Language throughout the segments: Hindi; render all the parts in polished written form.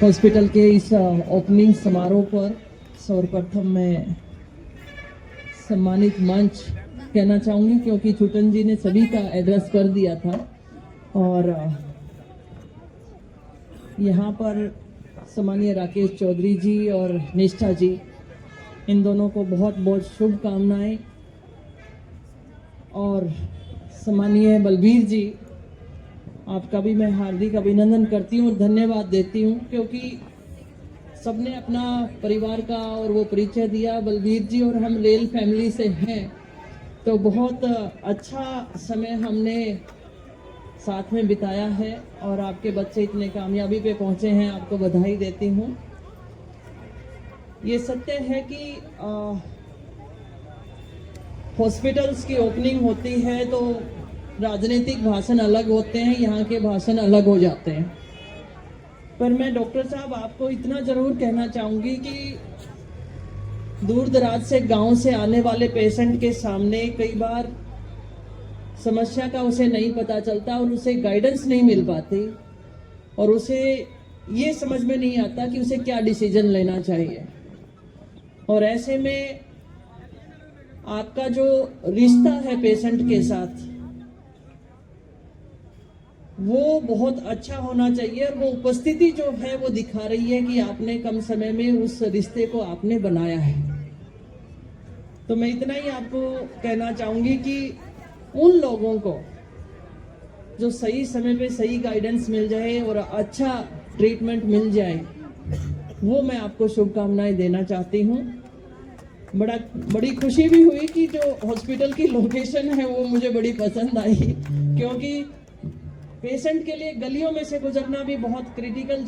हॉस्पिटल के इस ओपनिंग समारोह पर सर्वप्रथम मैं सम्मानित मंच कहना चाहूंगी, क्योंकि छूटन जी ने सभी का एड्रेस कर दिया था। और यहाँ पर सम्मानीय राकेश चौधरी जी और निष्ठा जी, इन दोनों को बहुत बहुत शुभकामनाएं। और सम्मानीय बलबीर जी, आपका भी मैं हार्दिक अभिनंदन करती हूँ और धन्यवाद देती हूँ, क्योंकि सबने अपना परिवार का और वो परिचय दिया। बलबीर जी और हम रेल फैमिली से हैं, तो बहुत अच्छा समय हमने साथ में बिताया है और आपके बच्चे इतने कामयाबी पे पहुंचे हैं, आपको बधाई देती हूँ। ये सत्य है कि हॉस्पिटल्स की ओपनिंग होती है तो राजनीतिक भाषण अलग होते हैं, यहाँ के भाषण अलग हो जाते हैं। पर मैं डॉक्टर साहब आपको इतना जरूर कहना चाहूंगी कि दूर दराज से गांव से आने वाले पेशेंट के सामने कई बार समस्या का उसे नहीं पता चलता और उसे गाइडेंस नहीं मिल पाती और उसे ये समझ में नहीं आता कि उसे क्या डिसीजन लेना चाहिए। और ऐसे में आपका जो रिश्ता है पेशेंट के साथ वो बहुत अच्छा होना चाहिए और वो उपस्थिति जो है वो दिखा रही है कि आपने कम समय में उस रिश्ते को आपने बनाया है। तो मैं इतना ही आपको कहना चाहूंगी कि उन लोगों को जो सही समय पे सही गाइडेंस मिल जाए और अच्छा ट्रीटमेंट मिल जाए, वो मैं आपको शुभकामनाएं देना चाहती हूँ। बड़ी खुशी भी हुई कि जो हॉस्पिटल की लोकेशन है वो मुझे बड़ी पसंद आई, क्योंकि पेशेंट के लिए गलियों में से गुजरना भी बहुत क्रिटिकल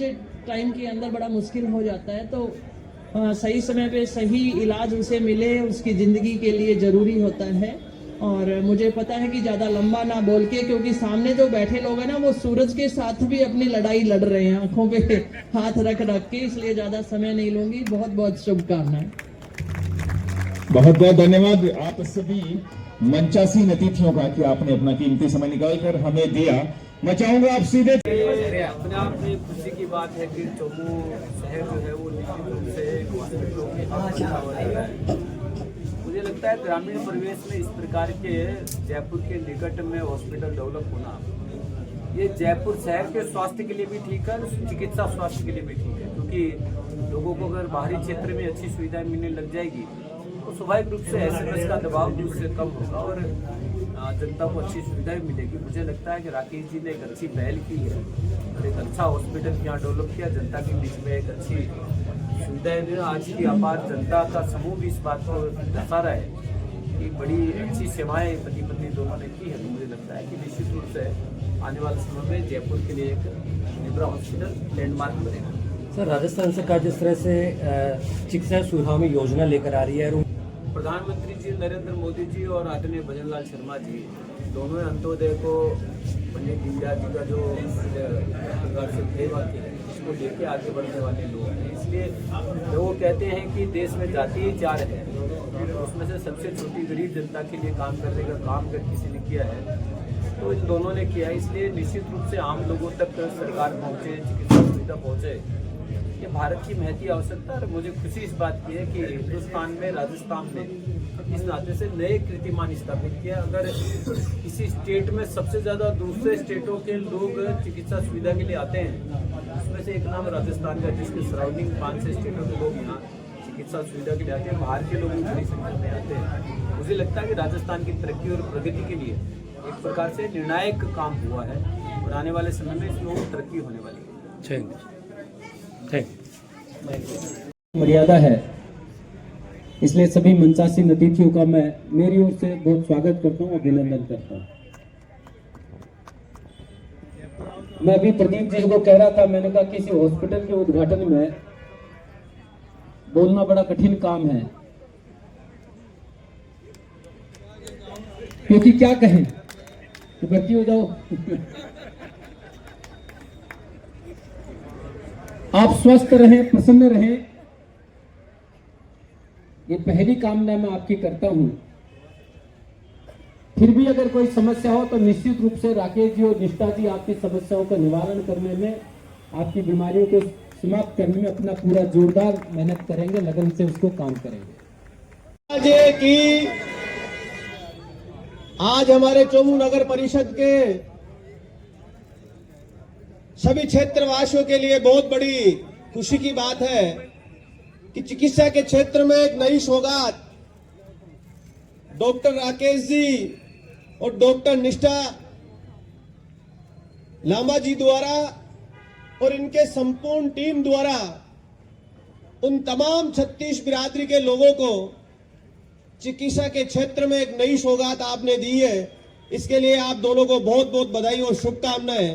टाइम के अंदर बड़ा मुश्किल हो जाता है। तो सही समय पे सही इलाज उसे मिले, उसकी ज़िंदगी के लिए ज़रूरी होता है। और मुझे पता है कि ज़्यादा लंबा ना बोल के, क्योंकि सामने जो बैठे लोग हैं ना वो सूरज के साथ भी अपनी लड़ाई लड़ रहे हैं आंखों पे हाथ रख रख के, इसलिए ज़्यादा समय नहीं लूंगी। बहुत बहुत शुभकामनाएं। बहुत बहुत धन्यवाद आप सभी मंचासीन अतिथियों का कि आपने अपना कीमती समय निकालकर हमें दिया। मैं चाहूंगा आप सीधे अपने आप में खुशी की बात है कि चौमू शहर जो है वो निश्चित रूप से हॉस्पिटलों के है। मुझे लगता है ग्रामीण परिवेश में इस प्रकार के जयपुर के निकट में हॉस्पिटल डेवलप होना, ये जयपुर शहर के स्वास्थ्य के लिए भी ठीक है, चिकित्सा स्वास्थ्य के लिए भी ठीक है। क्योंकि लोगों को अगर बाहरी क्षेत्र में अच्छी सुविधाएं मिलने लग जाएगी तो स्वाभाविक रूप से एसएमएस का दबाव भी उससे कम होगा और जनता को अच्छी सुविधाएं मिलेगी। मुझे लगता है कि राकेश जी ने एक अच्छी पहल की है और एक अच्छा हॉस्पिटल यहाँ डेवलप किया, जनता के बीच में एक अच्छी सुविधाएं दी। आज की अपार जनता का समूह भी इस बात को दर्शा रहा है कि बड़ी अच्छी सेवाएं पति पत्नी दोनों ने की है। तो मुझे लगता है कि निश्चित रूप से आने वाले समय में जयपुर के लिए एक निब्रा हॉस्पिटल लैंडमार्क बनेगा। सर, राजस्थान सरकार जिस तरह से चिकित्सा सुविधाओं में योजना लेकर आ रही है, प्रधानमंत्री जी नरेंद्र मोदी जी और आदरणीय भजन लाल शर्मा जी दोनों अंत्योदय को पंडित दीनदयाल जी का जो प्रकार से सेवा की है इसको लेके आगे बढ़ने वाले लोग हैं। इसलिए वो कहते हैं कि देश में जाति ही चार है, उसमें से सबसे छोटी गरीब जनता के लिए काम करने का काम अगर किसी ने किया है तो इन दोनों ने किया है। इसलिए निश्चित रूप से आम लोगों तक सरकार पहुँचे, चिकित्सा सुविधा पहुँचे, ये भारत की महती आवश्यकता है। मुझे खुशी इस बात की है कि हिंदुस्तान में राजस्थान ने इस नाते से नए कीर्तिमान स्थापित किया। अगर किसी स्टेट में सबसे ज्यादा दूसरे स्टेटों के लोग चिकित्सा सुविधा के लिए आते हैं, उसमें से एक नाम राजस्थान का, जिसके सराउंडिंग 5-6 स्टेटों के लोग यहाँ चिकित्सा सुविधा के लिए आते हैं। बाहर के लोग भी बड़ी संख्या में आते हैं। मुझे लगता है कि राजस्थान की तरक्की और प्रगति के लिए एक प्रकार से निर्णायक काम हुआ है और आने वाले समय में इसमें और तरक्की होने वाली है। मर्यादा है, इसलिए सभी मंचासीन अतिथियों का मैं मेरी ओर से बहुत स्वागत करता हूँ, अभिनंदन करता हूँ। मैं अभी प्रदीप जी को कह रहा था, मैंने कहा किसी हॉस्पिटल के उद्घाटन में बोलना बड़ा कठिन काम है, क्योंकि क्या कहें, तो भर्ती हो जाओ। आप स्वस्थ रहें, प्रसन्न रहें, ये पहली कामना मैं आपकी करता हूं। फिर भी अगर कोई समस्या हो तो निश्चित रूप से राकेश जी और निष्ठा जी आपकी समस्याओं का निवारण करने में, आपकी बीमारियों को समाप्त करने में अपना पूरा जोरदार मेहनत करेंगे, लगन से उसको काम करेंगे। कि आज हमारे चोमू नगर परिषद के सभी क्षेत्रवासियों के लिए बहुत बड़ी खुशी की बात है कि चिकित्सा के क्षेत्र में एक नई सौगात डॉक्टर राकेश जी और डॉक्टर निष्ठा लांबा जी द्वारा और इनके संपूर्ण टीम द्वारा उन तमाम 36 बिरादरी के लोगों को चिकित्सा के क्षेत्र में एक नई सौगात आपने दी है। इसके लिए आप दोनों को बहुत बहुत बधाई और शुभकामनाएं।